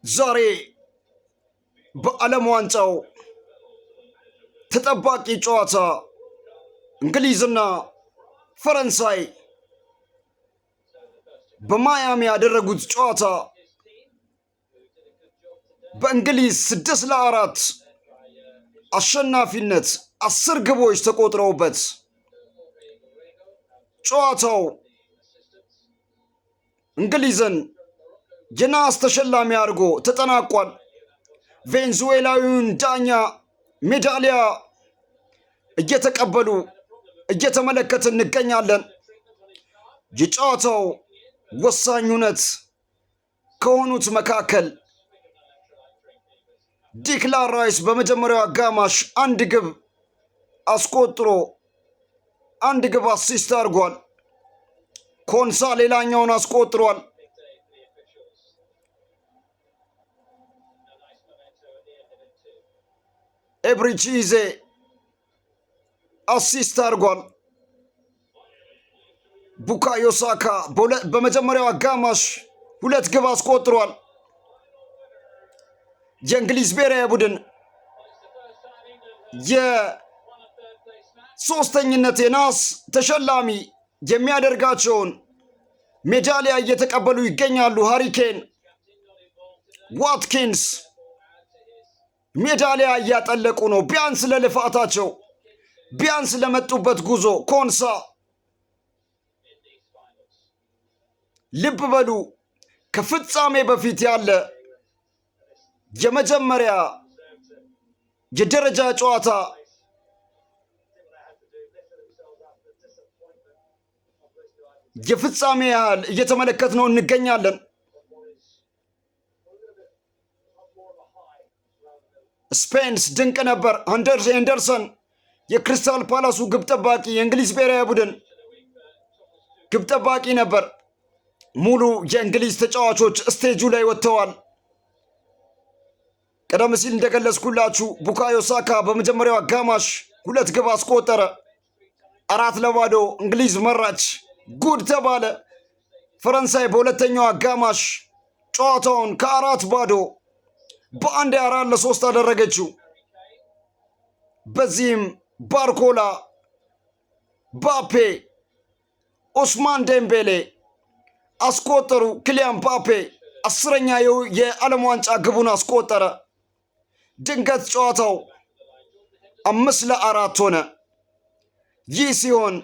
ዛሬ በዓለም ዋንጫው ተጠባቂ ጨዋታ እንግሊዝና ፈረንሳይ በማያሚ ያደረጉት ጨዋታ በእንግሊዝ 6-4 አሸናፊነት 10 ግቦች ተቆጥረውበት ጨዋታው እንግሊዝን የናስ ተሸላሚ አድርጎ ተጠናቋል። ቬንዙዌላዊውን ዳኛ ሜዳሊያ እየተቀበሉ እየተመለከትን እንገኛለን። የጨዋታው ወሳኝ ሁነት ከሆኑት መካከል ዲክላን ራይስ በመጀመሪያው አጋማሽ አንድ ግብ አስቆጥሮ አንድ ግብ አሲስት አድርጓል። ኮንሳ ሌላኛውን አስቆጥሯል። ኤብሪቺዜ አሲስት አድርጓል። ቡካዮ ሳካ በመጀመሪያው አጋማሽ 2 ግብ አስቆጥሯል። የእንግሊዝ ብሔራዊ ቡድን የሶስተኝነት የናስ ተሸላሚ የሚያደርጋቸውን ሜዳሊያ እየተቀበሉ ይገኛሉ። ሃሪኬን፣ ዋትኪንስ ሜዳሊያ እያጠለቁ ነው። ቢያንስ ለልፋታቸው፣ ቢያንስ ለመጡበት ጉዞ። ኮንሳ ልብ በሉ፣ ከፍጻሜ በፊት ያለ የመጀመሪያ የደረጃ ጨዋታ የፍጻሜ ያህል እየተመለከትነው እንገኛለን። ስፔንስ ድንቅ ነበር። ሄንደርሰን የክሪስታል ፓላሱ ግብ ጠባቂ የእንግሊዝ ብሔራዊ ቡድን ግብ ጠባቂ ነበር። ሙሉ የእንግሊዝ ተጫዋቾች ስቴጁ ላይ ወጥተዋል። ቀደም ሲል እንደገለጽኩላችሁ ቡካዮ ሳካ በመጀመሪያው አጋማሽ 2 ግብ አስቆጠረ። 4-0 እንግሊዝ መራች። ጉድ ተባለ። ፈረንሳይ በሁለተኛው አጋማሽ ጨዋታውን ከ4-0 በአንድ 4-3 አደረገችው። በዚህም ባርኮላ፣ ባፔ፣ ኦስማን ዴምቤሌ አስቆጠሩ። ክሊያን ባፔ 10ኛ የዓለም ዋንጫ ግቡን አስቆጠረ። ድንገት ጨዋታው 5-4 ሆነ። ይህ ሲሆን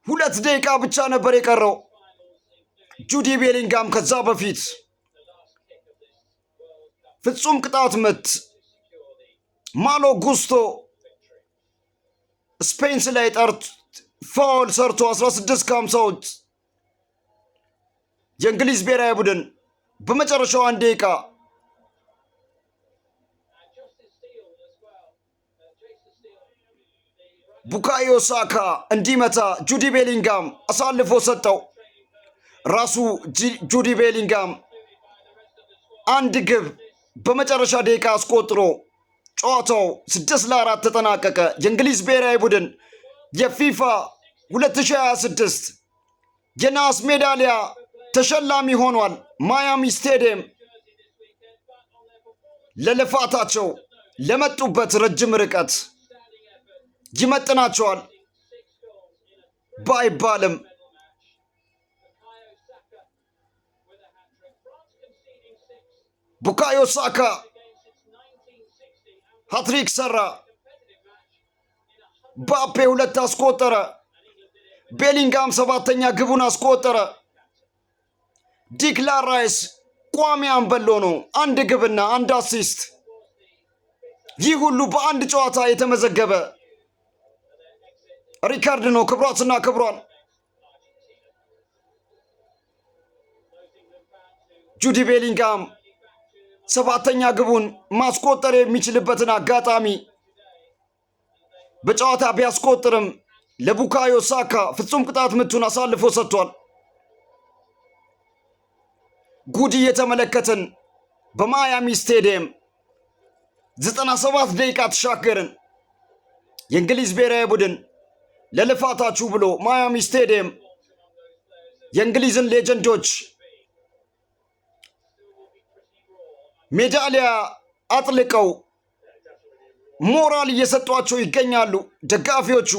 ሁለት ደቂቃ ብቻ ነበር የቀረው። ጁዲ ቤሊንጋም ከዛ በፊት ፍጹም ቅጣት ምት ማሎ ጉስቶ ስፔንስ ላይ ፋውል ሰርቶ 16-50 የእንግሊዝ ብሔራዊ ቡድን በመጨረሻው 1 ደቂቃ ቡካዮ ሳካ እንዲመታ ጁዲ ቤሊንጋም አሳልፎ ሰጠው። ራሱ ጁዲ ቤሊንጋም 1 ግብ በመጨረሻ ደቂቃ አስቆጥሮ ጨዋታው 6-4 ተጠናቀቀ። የእንግሊዝ ብሔራዊ ቡድን የፊፋ 2026 የናስ ሜዳሊያ ተሸላሚ ሆኗል። ማያሚ ስቴዲየም ለልፋታቸው ለመጡበት ረጅም ርቀት ይመጥናቸዋል ባይባልም ቡካዮ ሳካ ሃትሪክ ሰራ። ባፔ 2 አስቆጠረ። ቤሊንጋም 7ኛ ግቡን አስቆጠረ። ዲክላን ራይስ ቋሚ አንበሎ ነው። 1 ግብና 1 አሲስት። ይህ ሁሉ በአንድ ጨዋታ የተመዘገበ ሪካርድ ነው። ክብሯትና ክብሯን ጁዲ ቤሊንጋም 7ኛ ግቡን ማስቆጠር የሚችልበትን አጋጣሚ በጨዋታ ቢያስቆጥርም ለቡካዮ ሳካ ፍጹም ቅጣት ምቱን አሳልፎ ሰጥቷል። ጉድ እየተመለከትን በማያሚ ስቴዲየም 97 ደቂቃ ተሻገርን። የእንግሊዝ ብሔራዊ ቡድን ለልፋታችሁ ብሎ ማያሚ ስቴዲየም የእንግሊዝን ሌጀንዶች ሜዳሊያ አጥልቀው ሞራል እየሰጧቸው ይገኛሉ ደጋፊዎቹ።